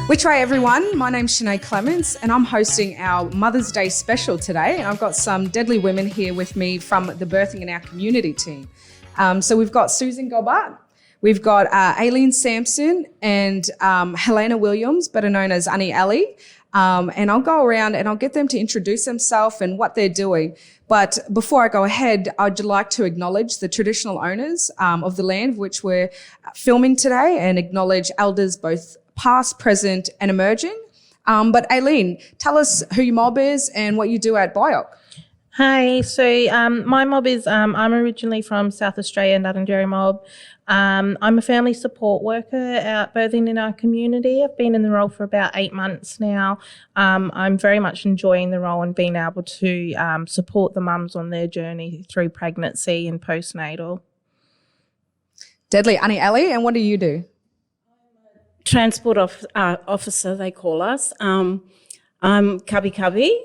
Which way, everyone? My name's Shen'e Clemments and I'm hosting our Mother's Day special today. And I've got some deadly women here with me from the Birthing in Our Community team. So we've got Susan Gobart, we've got Aileen Sampson and Helena Williams, better known as Annie Ellie. And I'll go around and I'll get them to introduce themselves and what they're doing. But before I go ahead, I'd like to acknowledge the traditional owners of the land which we're filming today and acknowledge elders both past, present and emerging. But Aileen, tell us who your mob is and what you do at BiOC. Hi, so my mob is, I'm originally from South Australia, Nuttingary mob. I'm a family support worker out birthing in our community. I've been in the role for about 8 months now. I'm very much enjoying the role and being able to support the mums on their journey through pregnancy and postnatal. Deadly. Annie Ellie, and what do you do? Transport officer, they call us. I'm Cubby Cubby.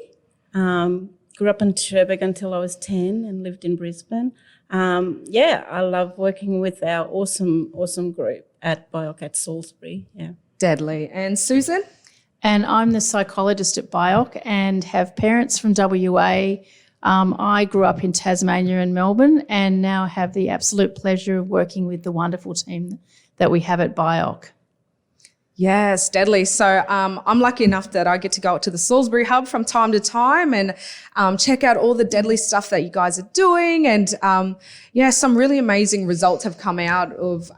Grew up in Cherbourg until I was 10 and lived in Brisbane. I love working with our awesome group at BiOC at Salisbury. Yeah. Deadly. And Susan? And I'm the psychologist at BiOC and have parents from WA. I grew up in Tasmania and Melbourne and now have the absolute pleasure of working with the wonderful team that we have at BiOC. Yes, deadly. So I'm lucky enough that I get to go up to the Salisbury hub from time to time and check out all the deadly stuff that you guys are doing. And some really amazing results have come out of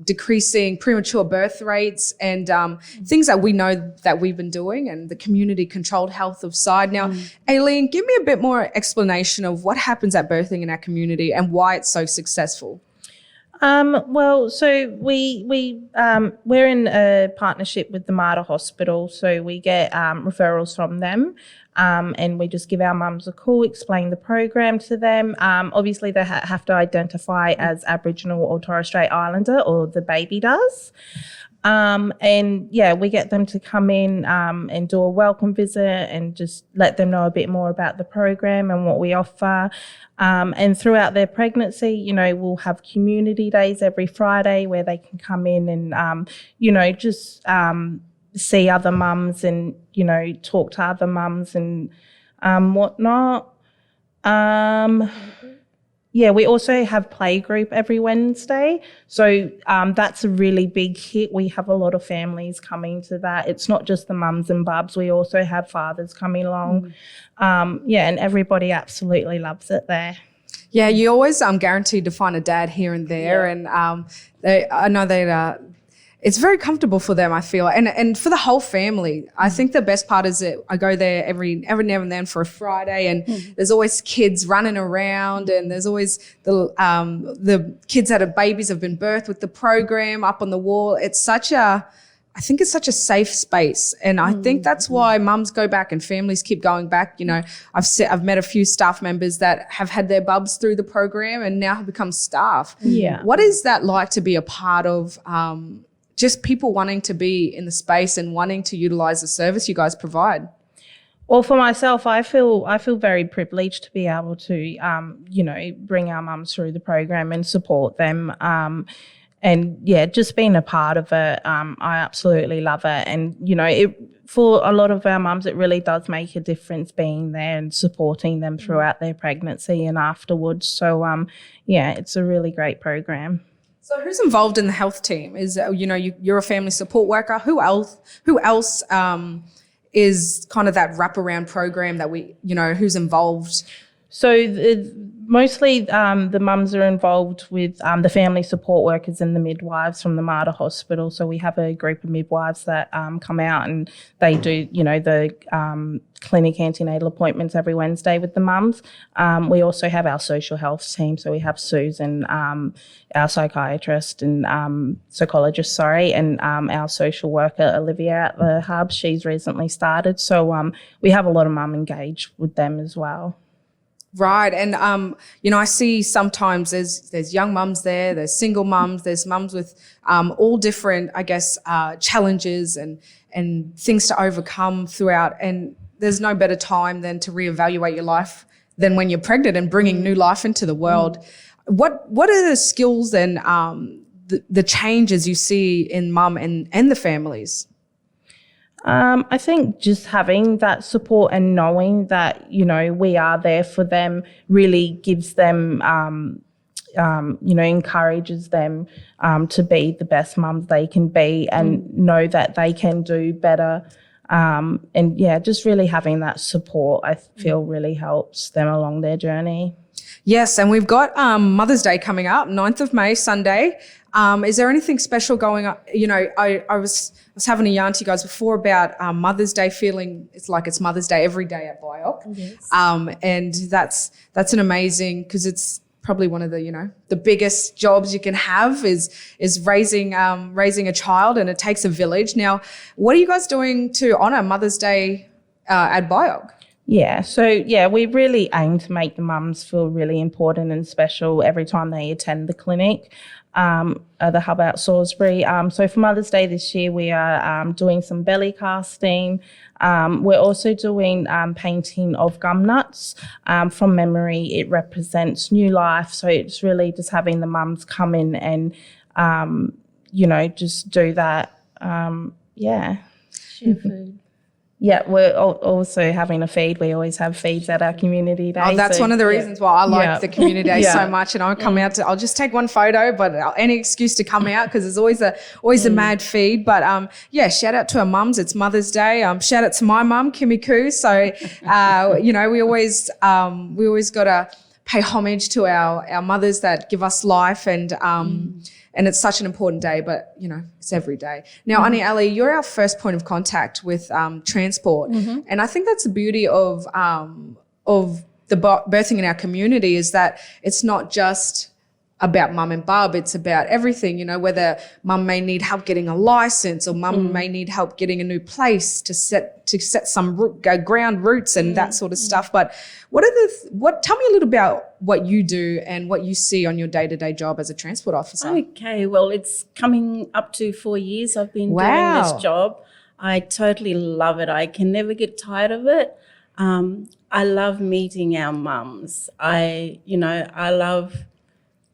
decreasing premature birth rates and things that we know that we've been doing and the community controlled health of side. Now, Aileen, give me a bit more explanation of what happens at birthing in our community and why it's so successful. So we're in a partnership with the Mater Hospital, so we get referrals from them, and we just give our mums a call, explain the program to them. Obviously, they have to identify as Aboriginal or Torres Strait Islander, or the baby does. We get them to come in and do a welcome visit and just let them know a bit more about the program and what we offer. And throughout their pregnancy, we'll have community days every Friday where they can come in and, see other mums and, talk to other mums and whatnot. We also have playgroup every Wednesday. So that's a really big hit. We have a lot of families coming to that. It's not just the mums and bubs. We also have fathers coming along. And everybody absolutely loves it there. Yeah, you always guaranteed to find a dad here and there. Yeah. And I know that it's very comfortable for them, I feel, and for the whole family. I think the best part is that I go there every now and then for a Friday, and there's always kids running around, and there's always the kids that are babies have been birthed with the program up on the wall. I think it's such a safe space, and I think that's why mums go back and families keep going back. I've met a few staff members that have had their bubs through the program and now have become staff. Yeah. What is that like to be a part of? Just people wanting to be in the space and wanting to utilise the service you guys provide? Well, for myself, I feel very privileged to be able to, bring our mums through the program and support them. Just being a part of it, I absolutely love it. And, for a lot of our mums, it really does make a difference being there and supporting them throughout their pregnancy and afterwards. So, it's a really great program. So who's involved in the health team? Is you're a family support worker. Who else is kind of that wraparound program that who's involved? So mostly the mums are involved with the family support workers and the midwives from the Mater Hospital. So we have a group of midwives that come out and they do, the clinic antenatal appointments every Wednesday with the mums. We also have our social health team. So we have Susan, our psychiatrist and psychologist, and our social worker, Olivia, at the hub. She's recently started. So we have a lot of mum engaged with them as well. Right. And, I see sometimes there's young mums there's single mums, there's mums with all different, challenges and things to overcome throughout. And there's no better time than to reevaluate your life than when you're pregnant and bringing new life into the world. What are the skills and the changes you see in mum and the families? I think just having that support and knowing that, you know, we are there for them really gives them, you know, encourages them to be the best mums they can be and know that they can do better. And, yeah, just really having that support, I feel really helps them along their journey. Yes, and we've got Mother's Day coming up, 9th of May, Sunday. Is there anything special going on? You know, I was having a yarn to you guys before about Mother's Day feeling it's like it's Mother's Day every day at BiOC. Yes. And that's an amazing, because it's probably one of the, you know, the biggest jobs you can have is raising a child, and it takes a village. Now, what are you guys doing to honour Mother's Day at BiOC? Yeah, so, yeah, we really aim to make the mums feel really important and special every time they attend the clinic at the hub out Salisbury. So for Mother's Day this year, we are doing some belly casting. We're also doing painting of gum nuts. From memory, it represents new life. So it's really just having the mums come in and, you know, just do that. Yeah. Share food. Yeah, we're also having a feed. We always have feeds at our community day. Oh, that's one of the reasons why I like the community day so much. And I'll come out I'll just take one photo, but any excuse to come out because there's always a mad feed. But yeah, shout out to our mums. It's Mother's Day. Shout out to my mum, Kimmy Koo. So, you know, we always got to pay homage to our mothers that give us life, and it's such an important day, but, you know, it's every day. Now, Auntie Ali, you're our first point of contact with transport. And I think that's the beauty of the birthing in our community is that it's not just about mum and bub. It's about everything, you know, whether mum may need help getting a license or mum may need help getting a new place to set some ground roots and that sort of stuff. But tell me a little about what you do and what you see on your day-to-day job as a transport officer. Okay, well, it's coming up to 4 years I've been doing this job. I totally love it. I can never get tired of it. I love meeting our mums. I love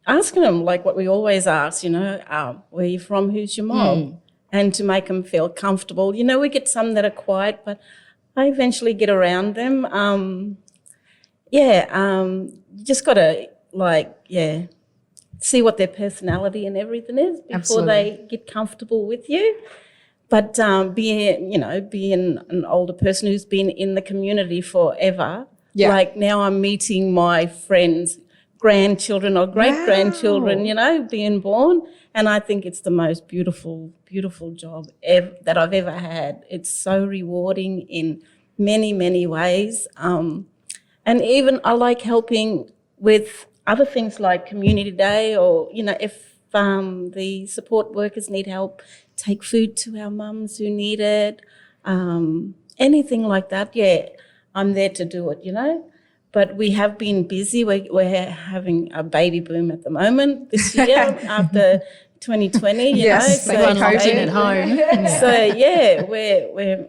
asking them like what we always ask, you know, where are you from, who's your mom? And to make them feel comfortable. You know, we get some that are quiet, but I eventually get around them. You just got to see what their personality and everything is before they get comfortable with you. But being an older person who's been in the community forever, like now I'm meeting my friends' grandchildren or great-grandchildren, you know, being born. And I think it's the most beautiful, beautiful job that I've ever had. It's so rewarding in many, many ways. And even I like helping with other things like community day or, you know, if the support workers need help, take food to our mums who need it, anything like that, I'm there to do it, you know. But we have been busy. We're having a baby boom at the moment this year after 2020, you know. So everyone locked in at home. So we're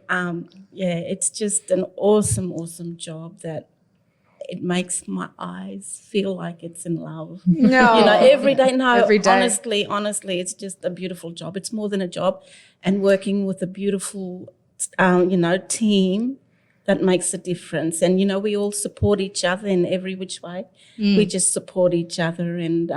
it's just an awesome job that it makes my eyes feel like it's in love. No. You know, every day. Honestly, it's just a beautiful job. It's more than a job, and working with a beautiful, team. That makes a difference. And, you know, we all support each other in every which way. We just support each other and,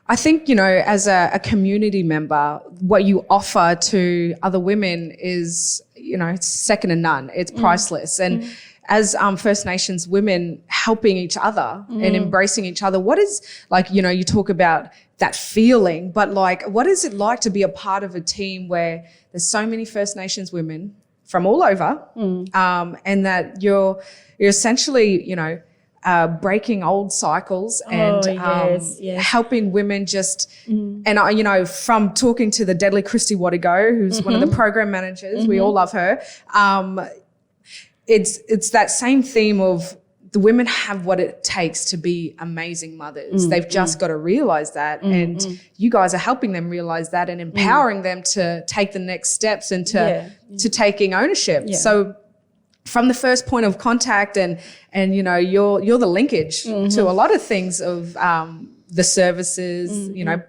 I think, you know, as a community member, what you offer to other women is, you know, it's second to none. It's priceless. And as First Nations women helping each other and embracing each other, what is, like, you know, you talk about that feeling, but, like, what is it like to be a part of a team where there's so many First Nations women from all over, and that you're essentially, you know, breaking old cycles and helping women just, and you know, from talking to the deadly Christy Wattigo, who's one of the program managers, we all love her. It's that same theme of the women have what it takes to be amazing mothers. They've just got to realize that. And you guys are helping them realize that and empowering them to take the next steps and to taking ownership. Yeah. So from the first point of contact and you know, you're the linkage to a lot of things of the services, you know,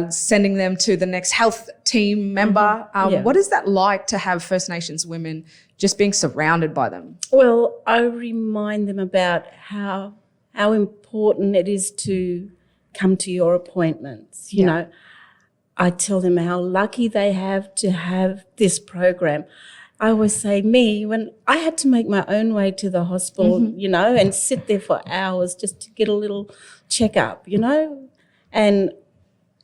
sending them to the next health team member. What is that like to have First Nations women just being surrounded by them? Well, I remind them about how important it is to come to your appointments. You know, I tell them how lucky they have to have this program. I always say, when I had to make my own way to the hospital, you know, and sit there for hours just to get a little checkup, you know, and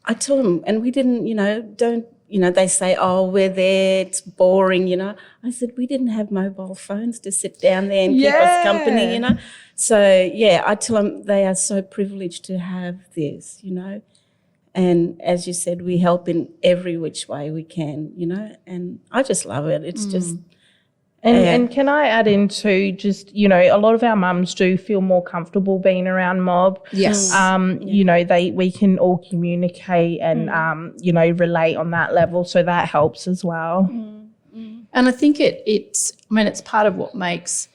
I tell them, and we didn't, you know, they say, oh, we're there, it's boring, you know. I said, we didn't have mobile phones to sit down there and keep us company, you know. So, I tell them they are so privileged to have this, you know. And as you said, we help in every which way we can, you know, and I just love it. It's just... And can I add into just, you know, a lot of our mums do feel more comfortable being around mob. Yes. You know, we can all communicate and, you know, relate on that level. So that helps as well. And I think it's part of what makes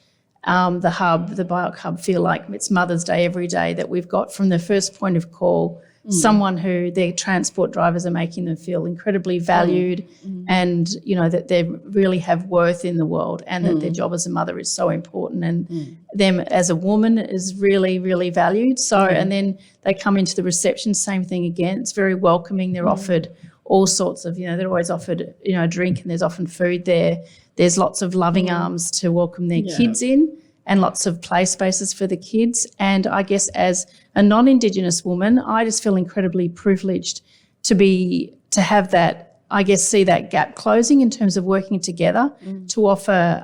the hub, the BiOC hub, feel like it's Mother's Day every day, that we've got from the first point of call someone who their transport drivers are making them feel incredibly valued and, you know, that they really have worth in the world and that their job as a mother is so important and them as a woman is really, really valued. So, and then they come into the reception, same thing again. It's very welcoming. They're offered all sorts of, you know, they're always offered, you know, a drink and there's often food there. There's lots of loving arms to welcome their kids in and lots of play spaces for the kids. And I guess as a non-Indigenous woman, I just feel incredibly privileged to have that, I guess, see that gap closing in terms of working together to offer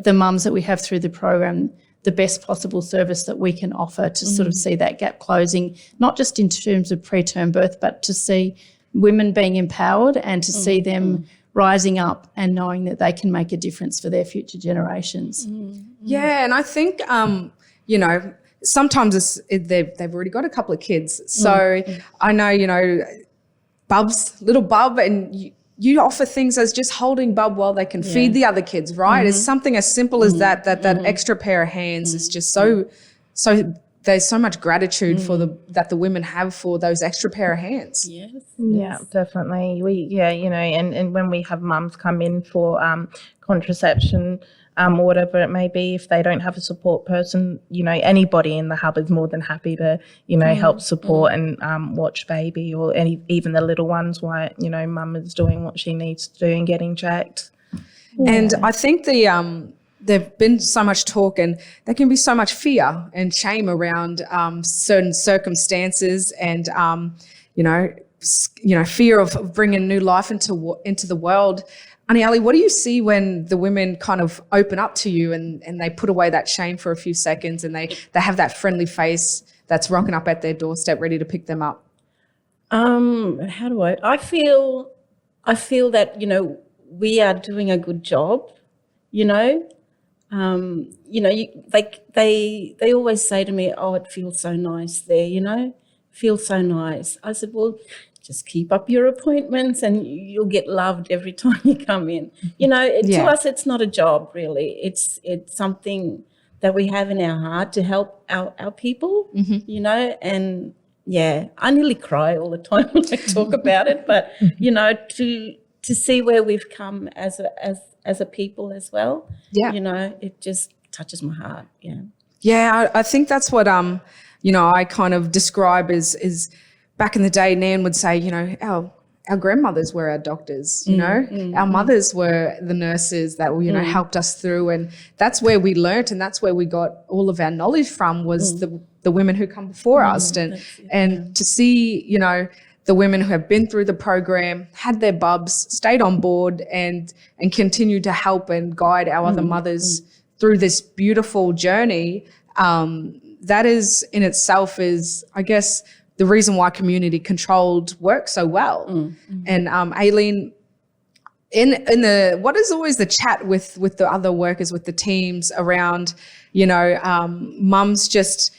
the mums that we have through the program the best possible service that we can offer to sort of see that gap closing, not just in terms of preterm birth, but to see women being empowered and to see them rising up and knowing that they can make a difference for their future generations. Yeah, and I think, you know, sometimes they've already got a couple of kids. So I know, you know, little Bub, and you offer things as just holding Bub while they can feed the other kids, right? It's something as simple as that extra pair of hands is just so there's so much gratitude for that the women have for those extra pair of hands. Yes. Yeah, definitely. You know, and when we have mums come in for contraception or whatever it may be, if they don't have a support person, you know, anybody in the hub is more than happy to, you know, help support and watch baby or even the little ones while, you know, mum is doing what she needs to do and getting checked. Yeah. And I think there've been so much talk and there can be so much fear and shame around certain circumstances and, you know, fear of bringing new life into the world. Auntie Ali, what do you see when the women kind of open up to you and they put away that shame for a few seconds and they have that friendly face that's rocking up at their doorstep ready to pick them up? How do I feel that, you know, we are doing a good job, you know. You know, they always say to me, oh, it feels so nice there, you know, feels so nice. I said, well, just keep up your appointments and you'll get loved every time you come in. You know, to us, it's not a job really. It's something that we have in our heart to help our people, you know, and I nearly cry all the time when I talk about it, but, you know, to see where we've come as a people as well, you know, it just touches my heart, Yeah, I think that's what, you know, I kind of describe as back in the day, Nan would say, you know, our grandmothers were our doctors, you know, our mothers were the nurses that, you know, helped us through. And that's where we learnt and that's where we got all of our knowledge from was the women who come before us. And to see, you know, the women who have been through the program, had their bubs, stayed on board and continue to help and guide our other mothers through this beautiful journey, that is in itself is, I guess, the reason why community controlled works so well. And Aileen, in the what is always the chat with the other workers, with the teams around, mums just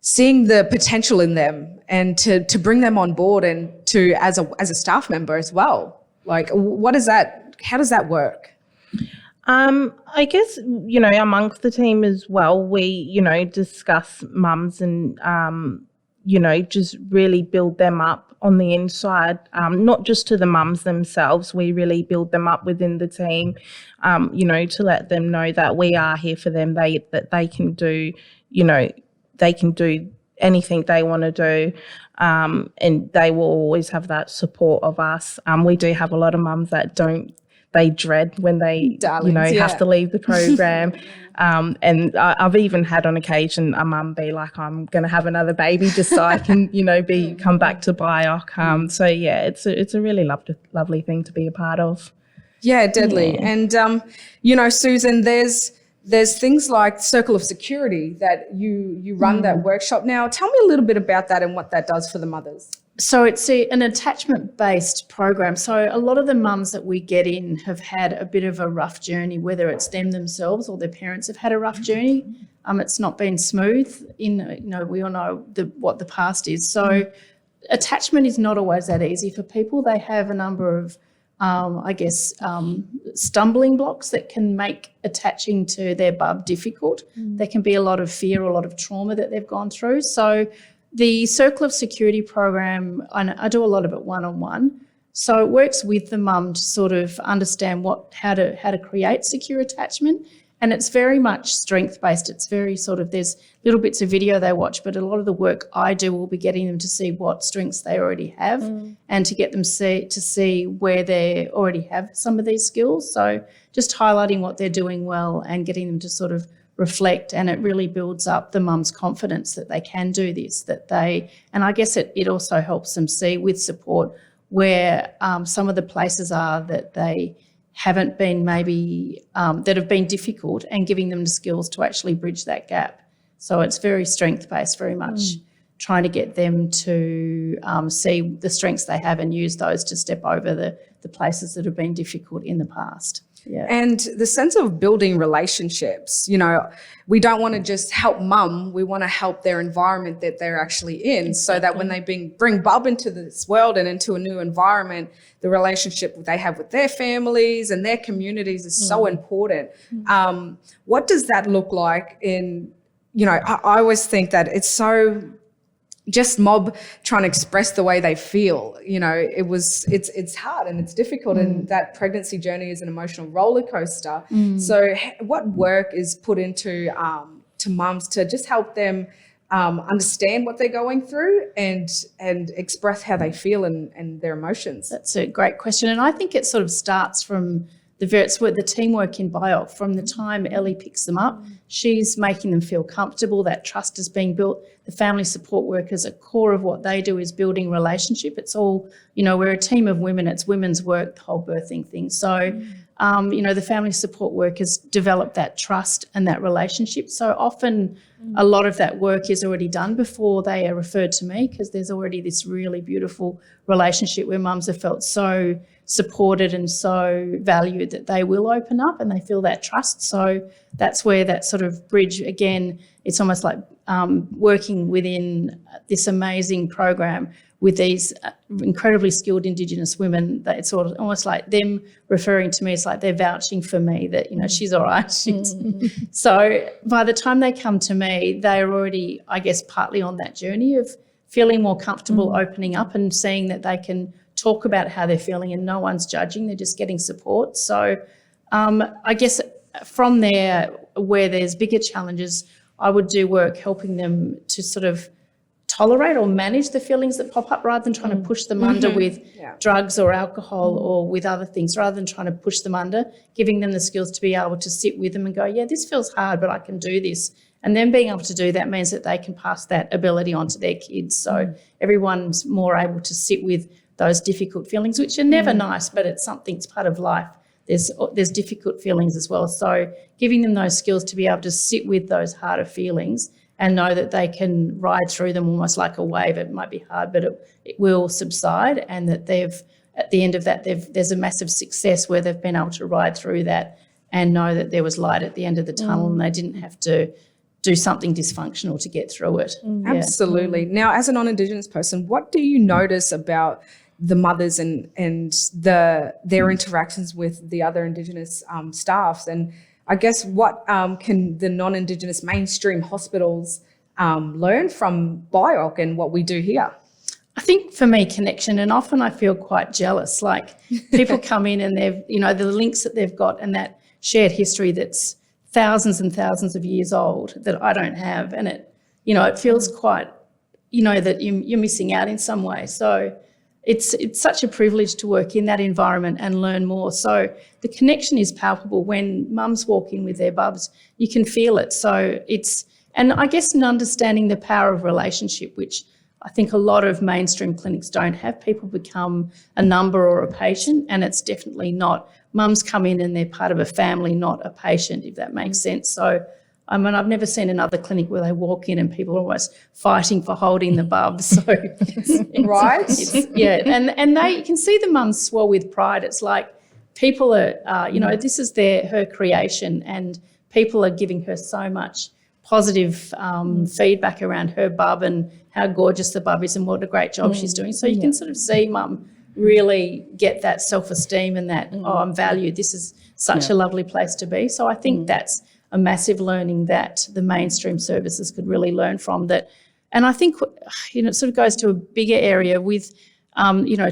seeing the potential in them and to bring them on board and to as a staff member as well. Like, what is that? How does that work? I guess, amongst the team as well, we, discuss mums and, just really build them up on the inside, not just to the mums themselves. We really build them up within the team, to let them know that we are here for them, that they can do, they can do anything they want to do, and they will always have that support of us. We do have a lot of mums that they dread when they, have to leave the program. And I've even had on occasion a mum be like, I'm going to have another baby just so I can, come back to BiOC. So, yeah, it's a really lovely thing to be a part of. Yeah, deadly. Yeah. And, Susan, there's things like Circle of Security that you run that workshop now. Tell me a little bit about that and what that does for the mothers. So it's an attachment-based program. So a lot of the mums that we get in have had a bit of a rough journey, whether it's them themselves or their parents have had a rough journey. It's not been smooth. We all know what the past is. So attachment is not always that easy for people. They have a number of, stumbling blocks that can make attaching to their bub difficult. There can be a lot of fear, a lot of trauma that they've gone through. So the Circle of Security program, I do a lot of it one-on-one. So it works with the mum to sort of understand how to create secure attachment. And it's very much strength-based. It's very sort of, there's little bits of video they watch, but a lot of the work I do will be getting them to see what strengths they already have and to get them to see where they already have some of these skills. So just highlighting what they're doing well and getting them to sort of reflect, and it really builds up the mum's confidence that they can do this, and I guess it also helps them see with support where some of the places are that they haven't been maybe, that have been difficult, and giving them the skills to actually bridge that gap. So it's very strength-based, very much trying to get them to see the strengths they have and use those to step over the places that have been difficult in the past. Yeah. And the sense of building relationships, we don't want to just help mum, we want to help their environment that they're actually in, so that when they bring bub into this world and into a new environment, the relationship they have with their families and their communities is so important. What does that look like in, I always think that it's so just mob trying to express the way they feel. It's hard and it's difficult, and that pregnancy journey is an emotional roller coaster. So what work is put into to mums to just help them understand what they're going through and express how they feel and their emotions? That's a great question, and I think it sort of starts from the teamwork in BiOC. From the time Ellie picks them up, she's making them feel comfortable, that trust is being built. The family support workers, a core of what they do is building relationship. It's all, we're a team of women, it's women's work, the whole birthing thing. So, the family support workers develop that trust and that relationship. So often a lot of that work is already done before they are referred to me, because there's already this really beautiful relationship where mums have felt so supported and so valued that they will open up and they feel that trust. So that's where that sort of bridge, again, it's almost like working within this amazing program with these incredibly skilled Indigenous women, that it's sort of almost like them referring to me, it's like they're vouching for me that, she's all right. So by the time they come to me, they're already, I guess, partly on that journey of feeling more comfortable opening up and seeing that they can talk about how they're feeling and no one's judging, they're just getting support. So I guess from there, where there's bigger challenges, I would do work helping them to sort of tolerate or manage the feelings that pop up, rather than trying to push them under with drugs or alcohol or with other things, rather than trying to push them under, giving them the skills to be able to sit with them and go, yeah, this feels hard, but I can do this. And then being able to do that means that they can pass that ability on to their kids. So everyone's more able to sit with those difficult feelings, which are never nice, but it's part of life. There's difficult feelings as well. So giving them those skills to be able to sit with those harder feelings and know that they can ride through them almost like a wave. It might be hard, but it will subside, and that at the end of that, there's a massive success where they've been able to ride through that and know that there was light at the end of the tunnel and they didn't have to do something dysfunctional to get through it. Yeah. Absolutely. Now, as a non-Indigenous person, what do you notice about the mothers and their interactions with the other Indigenous staffs? And I guess what can the non-Indigenous mainstream hospitals learn from BiOC and what we do here? I think for me, connection, and often I feel quite jealous. Like people come in and they've, the links that they've got and that shared history that's thousands and thousands of years old that I don't have. And it feels quite, that you're missing out in some way. So it's such a privilege to work in that environment and learn more. So the connection is palpable. When mums walk in with their bubs, you can feel it. So and I guess in understanding the power of relationship, which I think a lot of mainstream clinics don't have. People become a number or a patient, and it's definitely not. Mums come in and they're part of a family, not a patient, if that makes sense. So, I've never seen another clinic where they walk in and people are almost fighting for holding the bubs. So, right? And you can see the mums swell with pride. It's like people are, this is her creation, and people are giving her so much positive feedback around her bub and how gorgeous the bub is and what a great job she's doing. So you can sort of see mum really get that self-esteem and that, I'm valued. This is such a lovely place to be. So I think that's a massive learning that the mainstream services could really learn from that. And I think, it sort of goes to a bigger area with,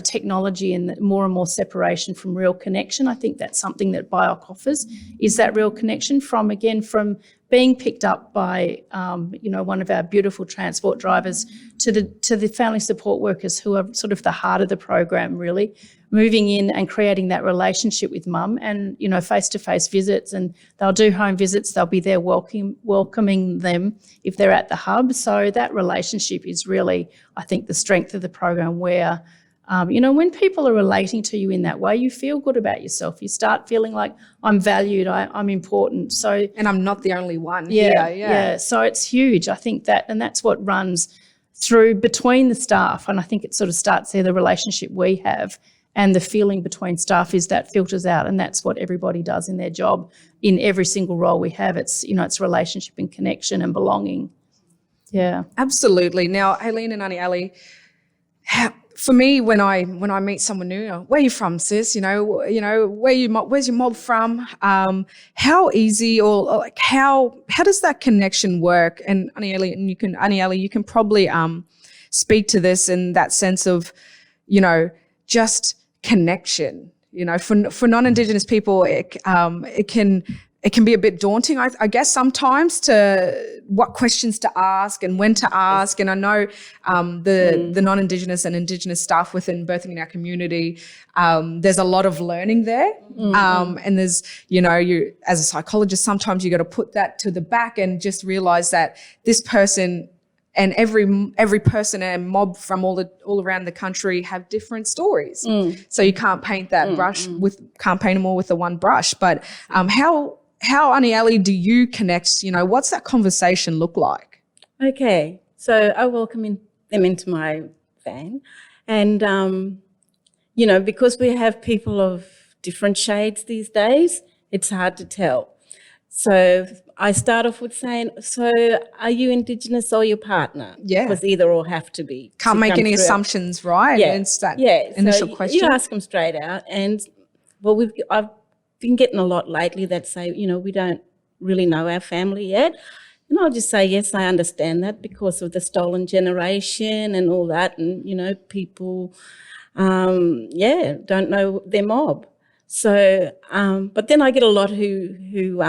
technology and more and more separation from real connection. I think that's something that BiOC offers, is that real connection from being picked up by, one of our beautiful transport drivers to the family support workers who are sort of the heart of the program, really, moving in and creating that relationship with mum and, face-to-face visits, and they'll do home visits. They'll be there welcoming them if they're at the hub. So that relationship is really, I think, the strength of the program where, when people are relating to you in that way, you feel good about yourself. You start feeling like I'm valued, I'm important. So, and I'm not the only one. Yeah. So it's huge. I think that's what runs through between the staff. And I think it sort of starts there, the relationship we have and the feeling between staff is that filters out. And that's what everybody does in their job in every single role we have. It's, it's relationship and connection and belonging. Yeah. Absolutely. Now, Aileen and Auntie Ali, for me, when I meet someone new, where are you from, sis? Where's your mob from? How easy or like how does that connection work? And Auntie Ali, you can probably speak to this in that sense of, just connection. For non-Indigenous people, it can be a bit daunting, I guess, sometimes to what questions to ask and when to ask. And I know the non-Indigenous and Indigenous staff within Birthing in Our Community, there's a lot of learning there. And there's, you as a psychologist, sometimes you got to put that to the back and just realize that this person and every person and mob from all around the country have different stories. So you can't paint that can't paint them all with the one brush. But how, Auntie Ali, do you connect? What's that conversation look like? Okay, so I welcome them into my van. And, because we have people of different shades these days, it's hard to tell. So I start off with saying, so are you Indigenous or your partner? Yeah. Because either or have to be. Can't make any assumptions, right? Yeah. It's that initial question. You ask them straight out. And, I've been getting a lot lately that say, we don't really know our family yet. And I'll just say, yes, I understand that because of the stolen generation and all that. And, people, don't know their mob. So, but then I get a lot who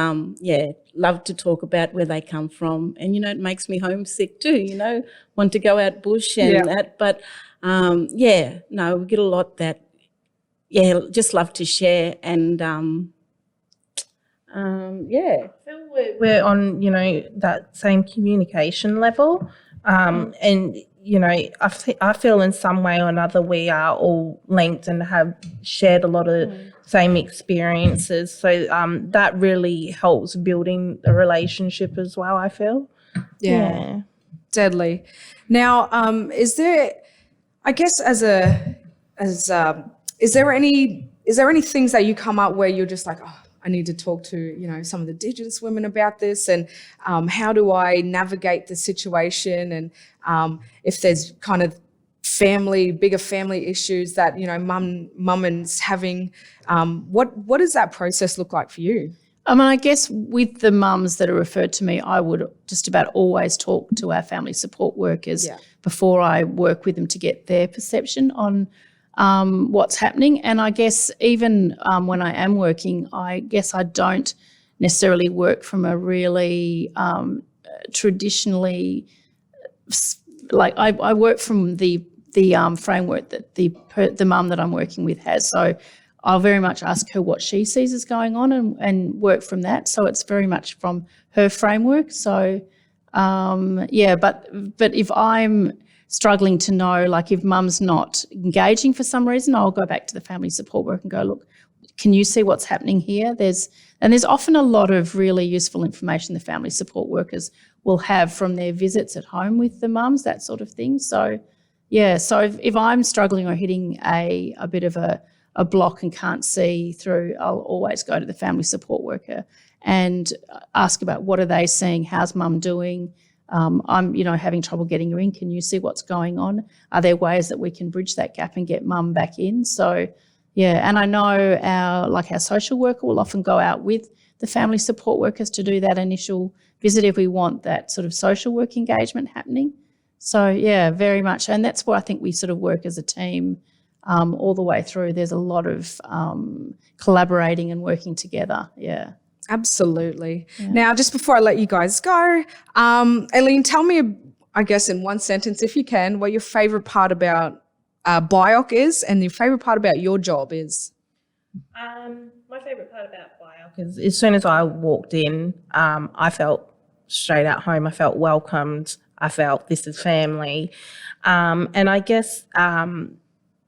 love to talk about where they come from. And, it makes me homesick too, want to go out bush and that. But, we get a lot that, just love to share and, I feel we're on, that same communication level. And, I feel in some way or another we are all linked and have shared a lot of same experiences. So that really helps building a relationship as well, I feel. Yeah. Deadly. Now, is there, I guess as is there any things that you come up where you're just like, oh, I need to talk to, some of the Indigenous women about this, and how do I navigate the situation, and if there's kind of bigger family issues that, mum is having, what does that process look like for you? I mean, I guess with the mums that are referred to me, I would just about always talk to our family support workers before I work with them to get their perception on what's happening. And I guess even when I am working, I guess I don't necessarily work from a really traditionally, like I work from the framework that the mum that I'm working with has. So I'll very much ask her what she sees as going on and work from that. So it's very much from her framework. So, but if I'm struggling to know, like if mum's not engaging for some reason, I'll go back to the family support work and go, look, can you see what's happening here? There's often a lot of really useful information the family support workers will have from their visits at home with the mums, that sort of thing. So, if I'm struggling or hitting a bit of a block and can't see through, I'll always go to the family support worker and ask about what are they seeing, how's mum doing, I'm having trouble getting her in, can you see what's going on, are there ways that we can bridge that gap and get mum back in? So and I know our social worker will often go out with the family support workers to do that initial visit if we want that sort of social work engagement happening. So very much, and that's where I think we sort of work as a team all the way through. There's a lot of collaborating and working together. Yeah, absolutely. Yeah. Now, just before I let you guys go, Aileen, tell me, I guess in one sentence, if you can, what your favourite part about BiOC is, and your favourite part about your job is. My favourite part about BiOC is as soon as I walked in, I felt straight at home. I felt welcomed. I felt this is family, and I guess.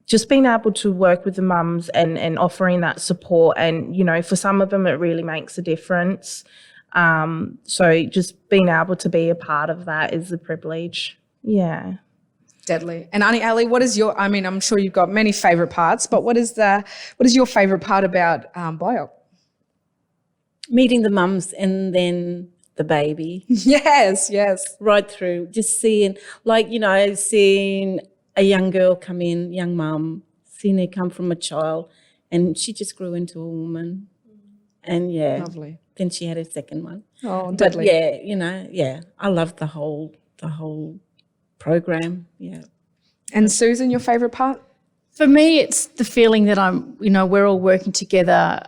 Just being able to work with the mums and offering that support, and, for some of them it really makes a difference. So just being able to be a part of that is a privilege. Yeah. Deadly. And Auntie Ali, what is your, I'm sure you've got many favourite parts, but what is your favourite part about BiOC? Meeting the mums and then the baby. Yes. Right through, just seeing, seeing a young girl come in, young mum, seeing her come from a child, and she just grew into a woman. And lovely. Then she had her second one. Oh, deadly. But I loved the whole program. Yeah. And Susan, your favourite part? For me, it's the feeling that we're all working together,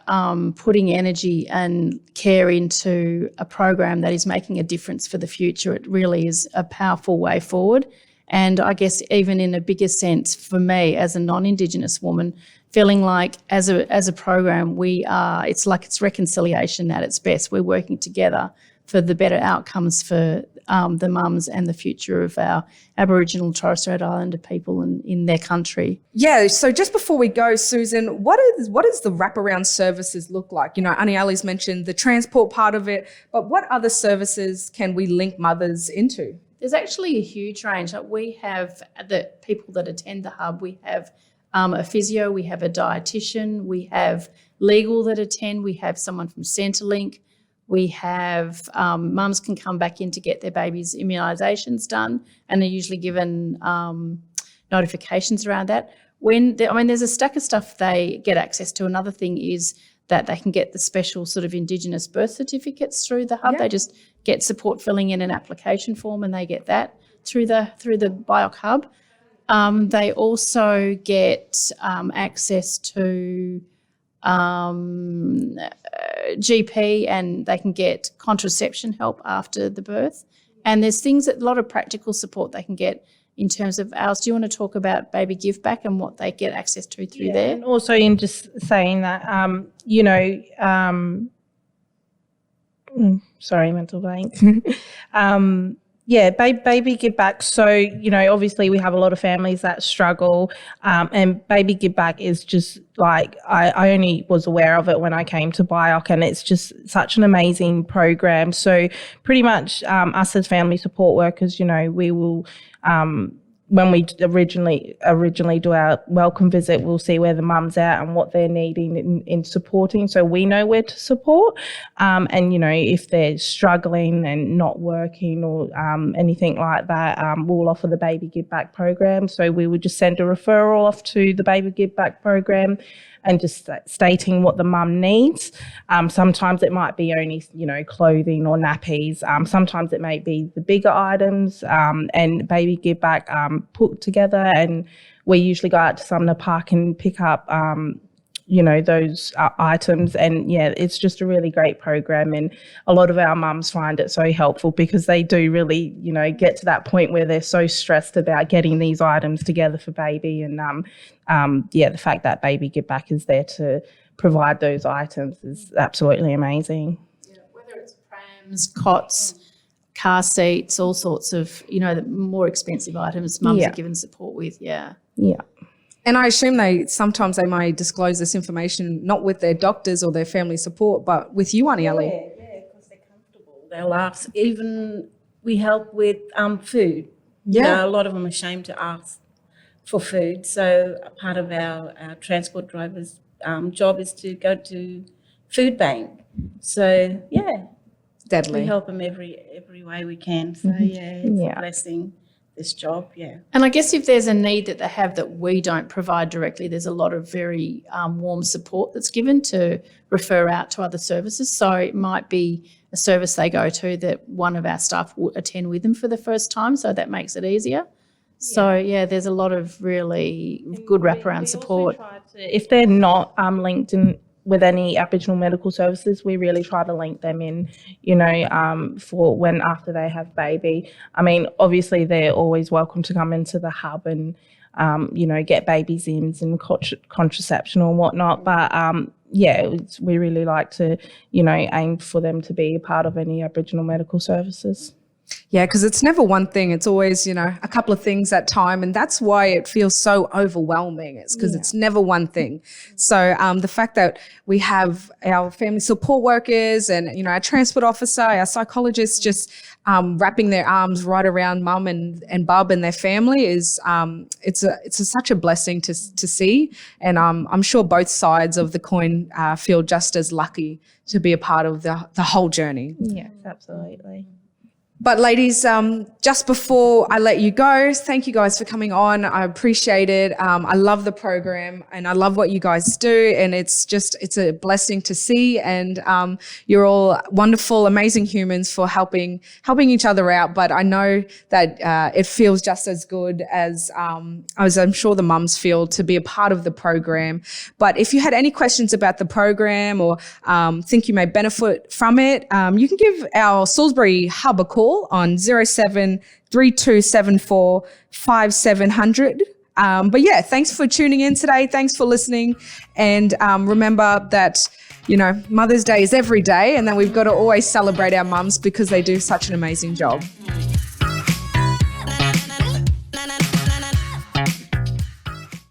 putting energy and care into a program that is making a difference for the future. It really is a powerful way forward. And I guess even in a bigger sense for me as a non-Indigenous woman, feeling like as a program it's reconciliation at its best. We're working together for the better outcomes for the mums and the future of our Aboriginal Torres Strait Islander people in their country. Yeah, so just before we go, Susan, what does the wraparound services look like? Auntie Ali's mentioned the transport part of it, but what other services can we link mothers into? There's actually a huge range. We have the people that attend the hub. We have a physio, we have a dietitian, we have legal that attend, we have someone from Centrelink, we have mums can come back in to get their babies' immunisations done, and they're usually given notifications around that. There's a stack of stuff they get access to. Another thing is that they can get the special sort of Indigenous birth certificates through the hub. They just get support filling in an application form, and they get that through the BiOC hub. They also get access to GP, and they can get contraception help after the birth. And there's a lot of practical support they can get in terms of ours. Do you want to talk about Baby Give Back and what they get access to through there? And also in just saying that, sorry, mental blank. Baby Give Back. So, obviously we have a lot of families that struggle, and Baby Give Back is just like, I only was aware of it when I came to BiOC, and it's just such an amazing program. So pretty much us as family support workers, we will when we originally do our welcome visit, we'll see where the mum's at and what they're needing in supporting, so we know where to support. And, you know, if they're struggling and not working or anything like that, we'll offer the Baby Give Back program. So we would just send a referral off to the Baby Give Back program and just stating what the mum needs. Sometimes it might be only, you know, clothing or nappies. Sometimes it may be the bigger items, and Baby Give Back put together, and we usually go out to Sumner Park and pick up you know, those items. And yeah, it's just a really great program, and a lot of our mums find it so helpful because they do really, you know, get to that point where they're so stressed about getting these items together for baby. And yeah, the fact that Baby Give Back is there to provide those items is absolutely amazing. Yeah, whether it's prams, cots, car seats, all sorts of, you know, the more expensive items mums are given support with. Yeah. And I assume sometimes they may disclose this information not with their doctors or their family support, but with you, Auntie Ellie. Yeah, because they're comfortable. They'll ask. Even we help with food. Yeah. You know, a lot of them are ashamed to ask for food. So a part of our transport driver's job is to go to food bank. So yeah, Deadly. we help them every way we can. So yeah, it's a blessing. This job, yeah. And I guess if there's a need that they have that we don't provide directly, there's a lot of very warm support that's given to refer out to other services. So it might be a service they go to that one of our staff will attend with them for the first time, so that makes it easier. So, yeah, there's a lot of really good wraparound support. If they're not linked in with any Aboriginal medical services, we really try to link them in, you know, for when after they have baby. I mean, obviously they're always welcome to come into the hub and, you know, get baby Zims and contraception or whatnot. But, yeah, we really like to, you know, aim for them to be a part of any Aboriginal medical services. Yeah, because it's never one thing. It's always, you know, a couple of things at a time. And that's why it feels so overwhelming. It's because it's never one thing. So the fact that we have our family support workers and, you know, our transport officer, our psychologists just wrapping their arms right around mum and bub and their family is it's such a blessing to see. And I'm sure both sides of the coin feel just as lucky to be a part of the whole journey. Yes, absolutely. But ladies, just before I let you go, thank you guys for coming on. I appreciate it. I love the program and I love what you guys do. And it's a blessing to see. And you're all wonderful, amazing humans for helping each other out. But I know that it feels just as good as I'm sure the mums feel to be a part of the program. But if you had any questions about the program or think you may benefit from it, you can give our Salisbury Hub a call on 073274 5700. But yeah, thanks for tuning in today. Thanks for listening. And remember that, you know, Mother's Day is every day, and then we've got to always celebrate our mums because they do such an amazing job.